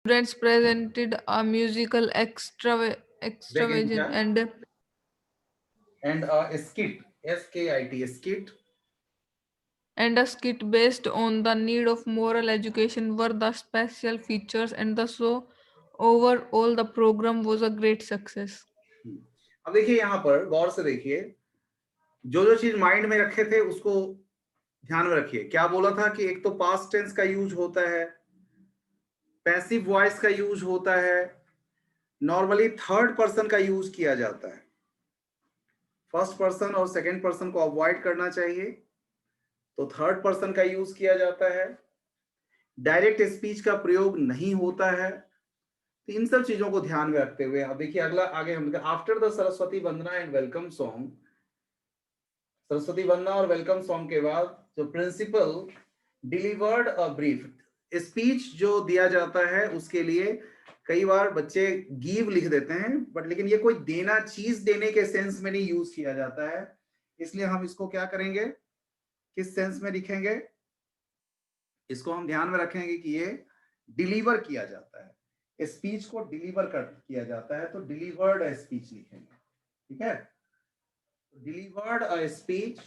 Students presented a musical extravagance Vegenja and a skit, skit, skit. and a skit based on the need of moral education were the special features, and the so overall the program was a great success. अब देखिए यहाँ पर गौर से देखिए, जो जो चीज mind में रखे थे उसको ध्यान में रखिए। क्या बोला था कि एक तो पास्ट टेंस का यूज होता है, पैसिव वॉइस का यूज होता है, नॉर्मली थर्ड पर्सन का यूज किया जाता है। फर्स्ट पर्सन और सेकंड पर्सन को अवॉइड करना चाहिए, तो थर्ड पर्सन का यूज किया जाता है। डायरेक्ट स्पीच का प्रयोग नहीं होता है। तो इन सब चीजों को ध्यान में रखते हुए अब देखिए अगला आगे हम after the Saraswati Vandana and welcome song, Saraswati Vandana और वेलकम सॉन्ग के बाद जो principal delivered a brief, speech जो दिया जाता है उसके लिए कई बार बच्चे गिव लिख देते हैं, बट लेकिन ये कोई देना, चीज देने के सेंस में नहीं यूज किया जाता है। इसलिए हम इसको क्या करेंगे, किस सेंस में लिखेंगे, इसको हम ध्यान में रखेंगे कि ये डिलीवर किया जाता है, स्पीच को डिलीवर कर किया जाता है, तो डिलीवर्ड स्पीच लिखेंगे। ठीक है, delivered a speech,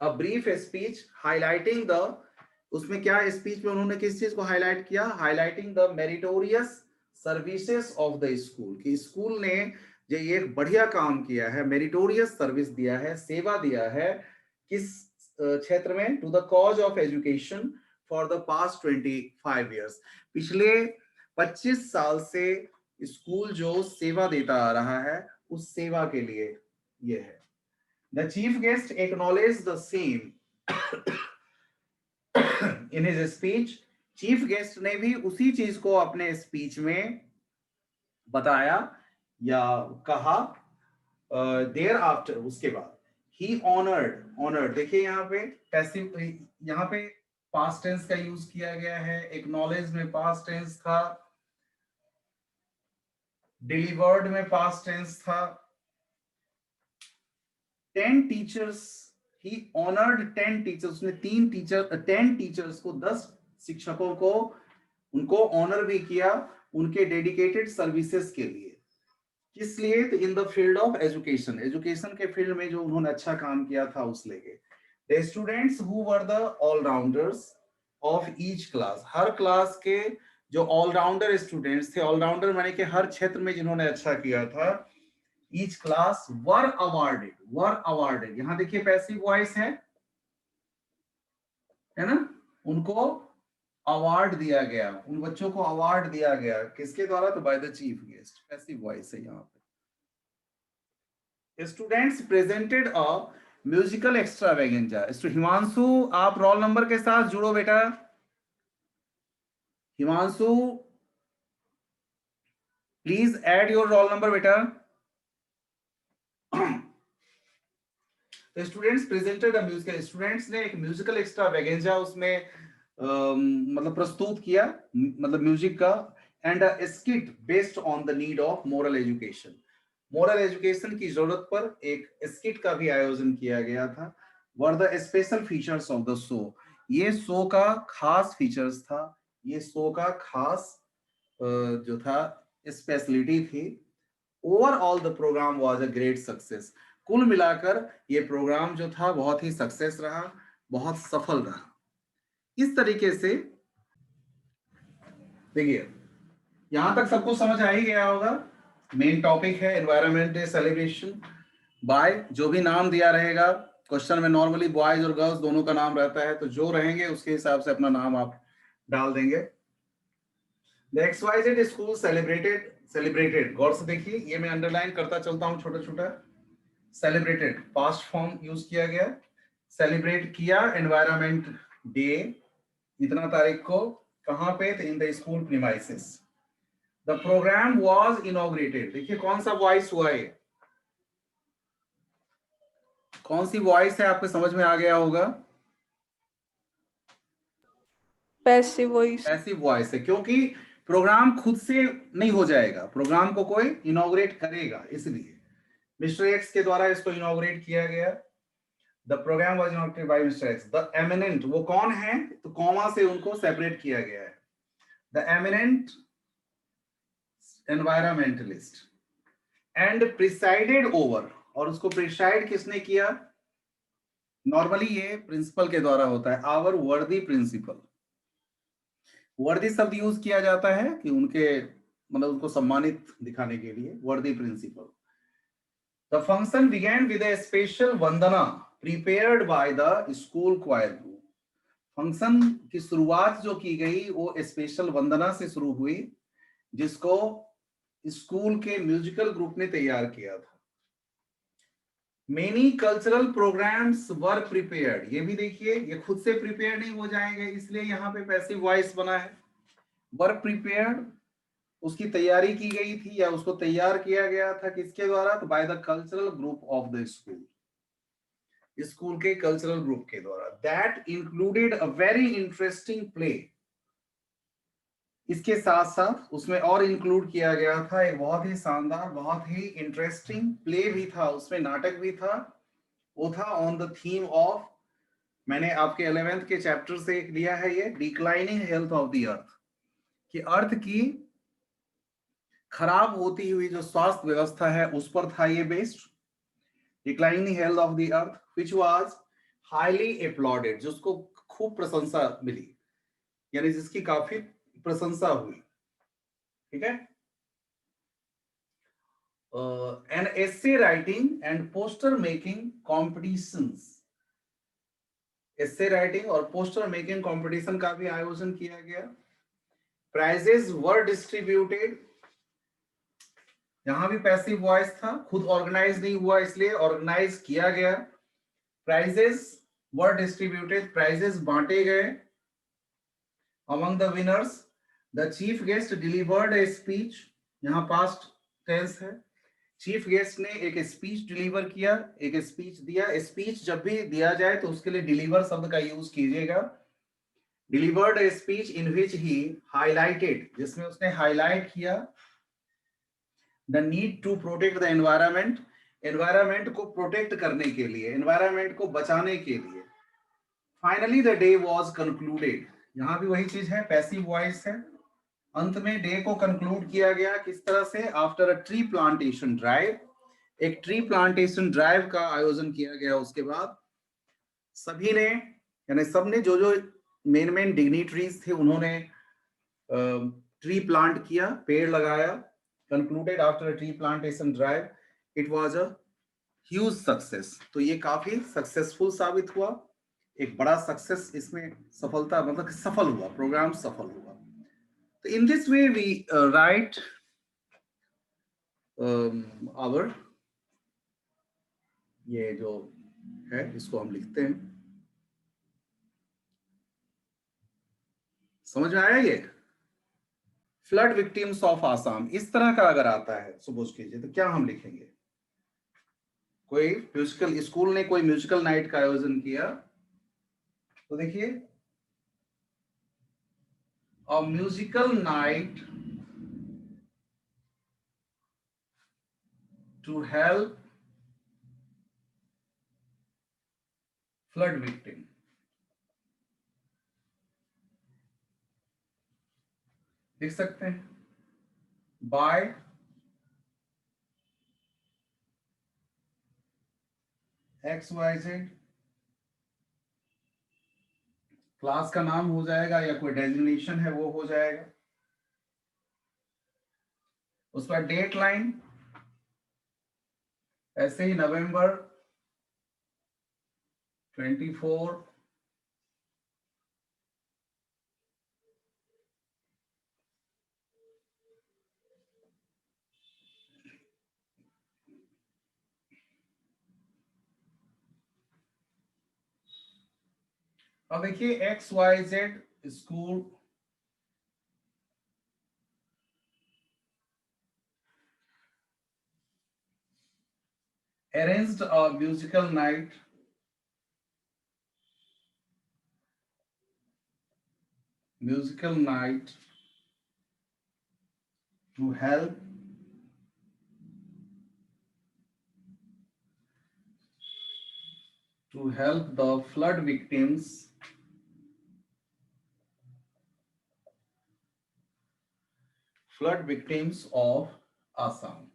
a brief speech highlighting the, उसमें क्या स्पीच में उन्होंने किस चीज को हाईलाइट किया, highlighting the meritorious services of the school, कि स्कूल ने जो ये एक बढ़िया काम किया है, मेरिटोरियस सर्विस दिया है, सेवा दिया है, किस क्षेत्र में, to the cause of education for the past 25 years, पिछले 25 साल से स्कूल जो सेवा देता आ रहा है उस सेवा के लिए ये है। The chief guest acknowledge the same in his speech, chief guest ने भी उसी चीज को अपने स्पीच में बताया या कहा। देयर आफ्टर, उसके बाद, ही ऑनर्ड, ऑनर्ड देखिए यहाँ पे पैसिव, यहाँ पे पास्ट टेंस का यूज किया गया है, एक्नॉलेज में पास्ट टेंस था, डिलीवर्ड में पास्ट टेंस था। 10 टीचर्स, ही ऑनर्ड 10 टीचर्स, उसने 10 टीचर्स को, 10 शिक्षकों को उनको ऑनर भी किया उनके डेडिकेटेड सर्विसेज के लिए। किस लिए, तो in the field of education, education के फील्ड में जो उन्होंने अच्छा काम किया था उस लेके। The students who were the allrounders of each class, her class के जो ऑलराउंडर स्टूडेंट्स थे, ऑलराउंडर माने कि हर क्षेत्र में जिन्होंने अच्छा किया था, ईच क्लास वर अवार्डेड, वर अवार्डेड, यहां देखिए पैसिव वॉइस है ना, उनको अवार्ड दिया गया, उन बच्चों को अवार्ड दिया गया, किसके द्वारा, तो by the chief guest, passive voice है यहाँ पे। Students presented a musical extravaganza, Himanshu आप रोल नंबर के साथ जुड़ो बेटा, Himanshu please add your roll number बेटा। Students presented a musical, students ने एक म्यूजिकल एक्स्ट्रावेगेंजा उसमें मतलब प्रस्तुत किया, मतलब म्यूजिक का, and a skit based on the need of moral education, moral education की जरूरत पर एक स्किट का भी आयोजन किया गया था। Were the special features of the show, ये शो का खास फीचर्स था, ये शो का खास जो था स्पेशलिटी थी। Overall the programme was a great success, कुल मिलाकर ये प्रोग्राम जो था बहुत ही सक्सेस रहा, बहुत सफल रहा। इस तरीके से देखिए यहां तक सबको समझ आ ही गया होगा। मेन टॉपिक है एनवायरनमेंट डे सेलिब्रेशन बाय, जो भी नाम दिया रहेगा क्वेश्चन में, नॉर्मली बॉयज और गर्ल्स दोनों का नाम रहता है, तो जो रहेंगे उसके हिसाब से अपना नाम आप डाल देंगे। The XYZ स्कूल सेलिब्रेटेड, गौर से देखिए ये मैं अंडरलाइन करता चलता हूं छोटा छोटा, सेलिब्रेटेड पास्ट फॉर्म यूज किया गया, सेलिब्रेट किया एनवायरनमेंट डे इतना तारीख को, कहां पे, in the school premises. The programme was inaugurated, देखिए कौन सा वॉइस हुआ है, कौन सी वॉइस है आपको समझ में आ गया होगा, Passive voice. ऐसी वॉइस है, क्योंकि प्रोग्राम खुद से नहीं हो जाएगा, प्रोग्राम को कोई इनॉग्रेट करेगा, इसलिए मिस्टर एक्स के द्वारा इसको इनॉग्रेट किया गया। The programme was inaugurated by mister X, the eminent, वो कौन है, तो कॉमा से उनको सेपरेट किया गया है। the eminent environmentalist, and presided over, और उसको प्रिसाइड किसने किया? नॉर्मली ये प्रिंसिपल के द्वारा होता है, आवर वर्दी प्रिंसिपल। वर्दी शब्द यूज किया जाता है कि उनके मतलब उनको सम्मानित दिखाने के लिए, worthy principal. The function began with a special vandana prepared by the school choir group. Function की शुरुआत जो की गई वो स्पेशल वंदना से शुरू हुई, जिसको स्कूल के म्यूजिकल ग्रुप ने तैयार किया था। Many cultural programmes were prepared, ये भी देखिए ये खुद से प्रिपेयर नहीं हो जाएंगे, इसलिए यहाँ पे पैसिव वॉइस बना है। वर प्रिपेयर्ड, उसकी तैयारी की गई थी या उसको तैयार किया गया था किसके द्वारा? तो by the cultural group of the school, school के कल्चरल ग्रुप के द्वारा। That included a very interesting play, इसके साथ साथ उसमें और इंक्लूड किया गया था एक बहुत ही शानदार, बहुत ही इंटरेस्टिंग प्ले भी था, उसमें नाटक भी था। वो था ऑन द थीम ऑफ, मैंने आपके 11th के चैप्टर से लिया है ये, declining health of the earth, कि अर्थ की खराब होती हुई जो स्वास्थ्य व्यवस्था है उस पर था ये based. Declining health of the earth which was highly uploaded, जिसको खूब प्रशंसा मिली, यानी जिसकी काफी प्रशंसा हुई। ठीक है। And essay writing and poster making competitions, essay writing और पोस्टर मेकिंग कंपटीशन का भी आयोजन किया गया। प्राइजेस वर डिस्ट्रीब्यूटेड, यहां भी पैसिव वॉइस था, खुद ऑर्गेनाइज नहीं हुआ इसलिए ऑर्गेनाइज किया गया। प्राइजेस वर डिस्ट्रीब्यूटेड, प्राइजेस बांटे गए। Among the winners the chief guest delivered a speech, यहां पास्ट टेंस है, चीफ गेस्ट ने एक स्पीच डिलीवर किया, एक स्पीच दिया। स्पीच जब भी दिया जाए तो उसके लिए डिलीवर शब्द का यूज कीजिएगा। Delivered a speech in which he highlighted, जिसमें उसने हाईलाइट किया the need to protect the environment, environment को प्रोटेक्ट करने के लिए, एनवायरमेंट को बचाने के लिए। Finally the day was concluded, यहां भी वही चीज है, पैसिव वॉइस है। अंत में डे को कंक्लूड किया गया किस तरह से? After a tree plantation drive, एक ट्री प्लांटेशन ड्राइव का आयोजन किया गया। उसके बाद सभी ने, यानी सबने, जो जो मेन मेन डिग्निटरीज थे उन्होंने ट्री प्लांट किया, पेड़ लगाया। Concluded after a tree plantation drive, it was a huge success, तो ये काफी सक्सेसफुल साबित हुआ, एक बड़ा सक्सेस इसमें सफलता, मतलब सफल हुआ, प्रोग्राम सफल हुआ। तो in this way we write our, ये जो है इसको हम लिखते हैं। समझ में आया ये? फ्लड विक्टिम्स ऑफ आसाम, इस तरह का अगर आता है सपोज कीजिए, तो क्या हम लिखेंगे? कोई म्यूजिकल, स्कूल ने कोई म्यूजिकल नाइट का आयोजन किया, तो देखिए a musical night to help flood victim, लिख सकते हैं बाय XYZ, क्लास का नाम हो जाएगा या कोई डेजिग्नेशन है वो हो जाएगा। उसके बाद डेट लाइन ऐसे ही नवंबर 24, अब देखिए XYZ school arranged a musical night to help the flood victims flood victims of Assam.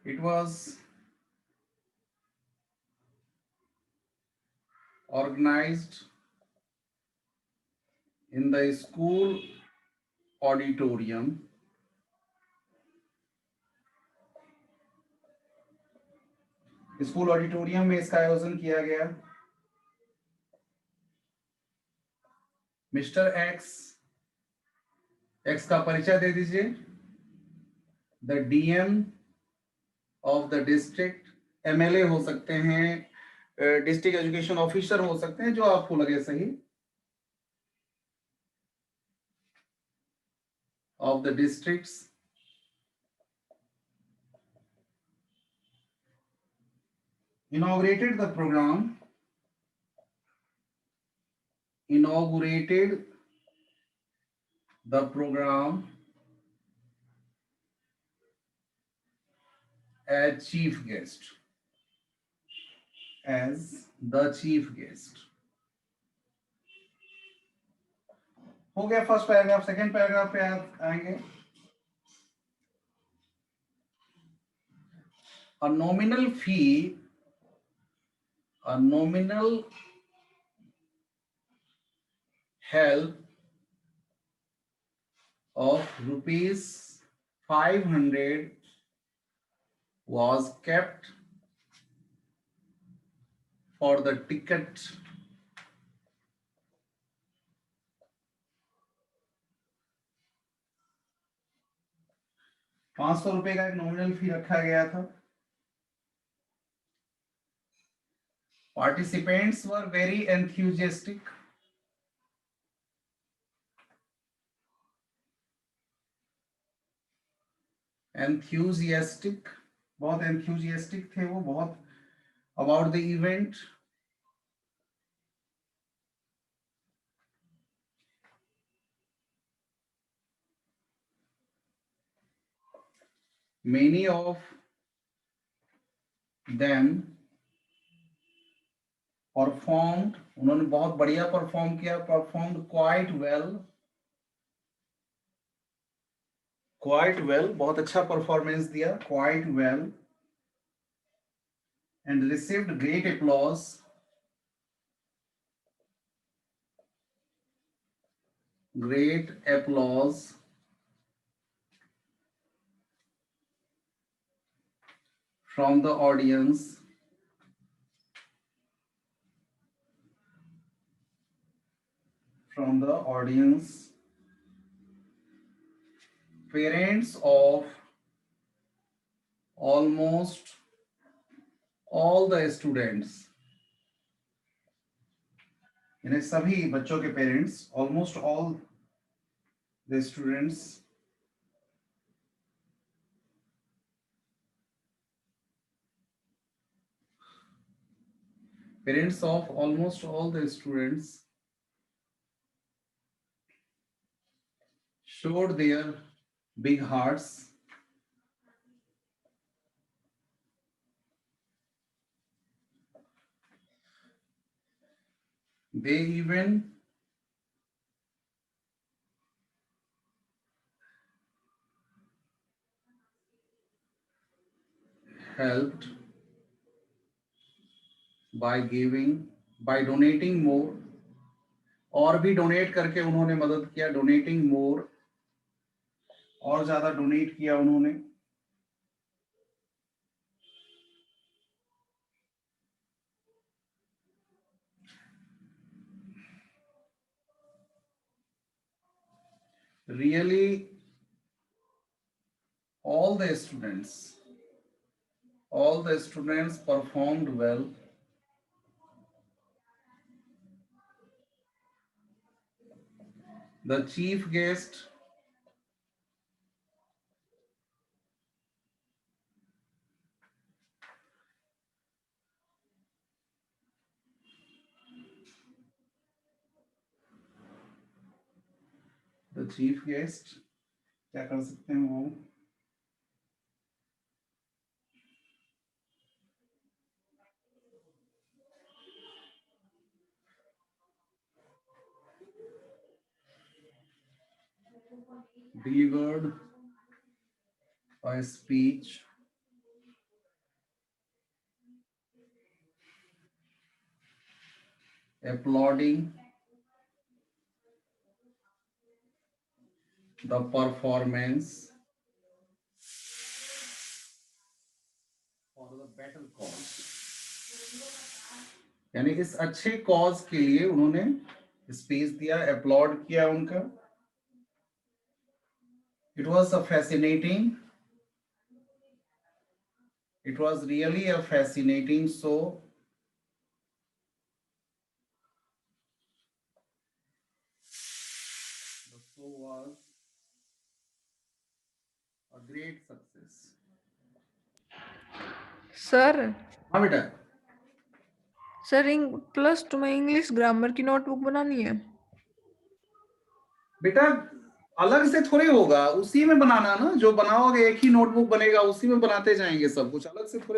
It was organized in the school auditorium school auditorium में इसका आयोजन किया गया। मिस्टर एक्स का परिचय दे दीजिए। The DM of the district, MLA हो सकते हैं, डिस्ट्रिक्ट एजुकेशन ऑफिसर हो सकते हैं, जो आपको लगे सही, of the districts, inaugurated the program, as chief guest, as the chief guest. हो गया फर्स्ट पैराग्राफ। सेकंड पैराग्राफ पे आएंगे। A nominal fee, a nominal help of rupees 500 was kept for the ticket. ₹500 का एक नॉमिनल फी रखा गया था। Participants were very enthusiastic. बहुत enthusiastic थे वो, बहुत about the event. Many of them performed, उन्होंने बहुत बढ़िया परफॉर्म किया, performed quite well, बहुत अच्छा परफॉर्मेंस दिया, quite well, and received great applause. From the audience. Parents of almost all the students, यानी सभी बच्चों के parents, almost all the students, parents of almost all the students showed their big hearts. They even helped by donating more, और भी donate करके उन्होंने मदद किया, donating more, और ज्यादा डोनेट किया उन्होंने। Really, all the students performed well. The chief guest क्या कर सकते हैं वो, delivered a speech applauding the performance for the better cause. यानी इस अच्छे कॉज के लिए उन्होंने स्पीच दिया, अपलॉड किया उनका. It was really a fascinating show. The show was a great success. Sir हाँ बेटा. सर प्लस तुम्हें इंग्लिश ग्रामर की नोटबुक बनानी है. बेटा अलग से थोड़ी होगा, उसी में बनाना ना, जो बनाओगे एक ही नोटबुक बनेगा, उसी में बनाते जाएंगे सब कुछ, अलग से थोड़े